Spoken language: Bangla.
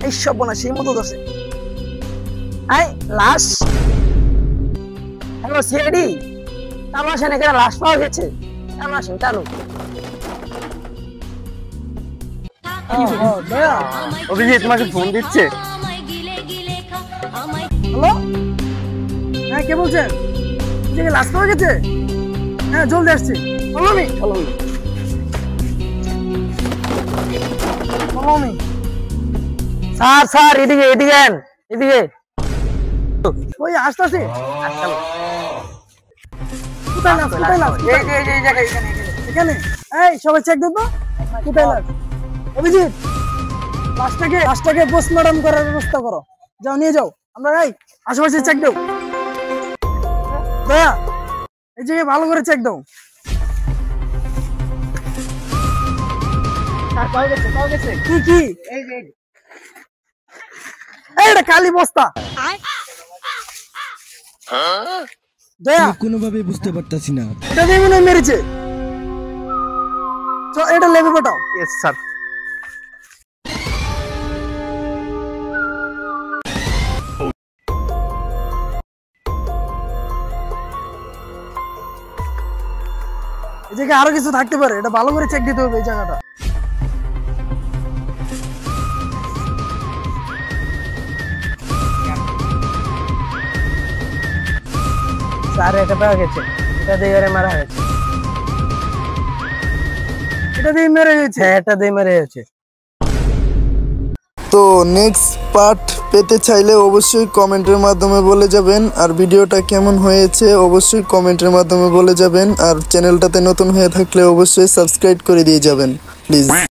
এই সব না সেই মতো দছে আই লাশ হ্যালো সিআইডি চালু আসেন এখানে লাশ পাওয়া গেছে চালু আসেন চালু অভিজিৎ তোমাকে ফোন দিচ্ছে হ্যালো হ্যাঁ কে বলছেন যে লাশ পাওয়া গেছে হ্যাঁ জলদি আসছি follow me স্যার স্যার এদিকে এদিকে এদিকে ওই আসতেছে কোথায় লাশ এই জায়গায় এখানে এই সবাই চেক দেব কোথায় লাশ অভিজিৎ লাশটাকে পোস্টমর্টম করার ব্যবস্থা করো যাও নিয়ে যাও আমরা এই আশেপাশে চেক দাও দয়া এই জায়গায় ভালো করে চেক দাও স্যার পাওয়া গেছে কি এই যে এটা খালি বস্তা দয়া কোনোভাবে বুঝতে পারতাছি না এটা দিয়ে মনে মেরেছে তো এটা লেবে পাঠাও यस স্যার এই জায়গায় আরো কিছু থাকতে পারে এটা ভালো করে চেক দিতে হবে এই জায়গাটা স্যার এটা পাওয়া গেছে এটা দিয়ে মারা হয়েছে এটা দিয়ে মেরে হয়েছে হ্যাঁ এটা দিয়ে মেরে হয়েছে তো নেক্সট পার্ট পেতে চাইলে অবশ্যই কমেন্টের মাধ্যমে বলে যাবেন আর ভিডিওটা কেমন হয়েছে অবশ্যই কমেন্টের মাধ্যমে বলে যাবেন আর চ্যানেলটাতে নতুন হয়ে থাকলে অবশ্যই সাবস্ক্রাইব করে দিয়ে যাবেন প্লিজ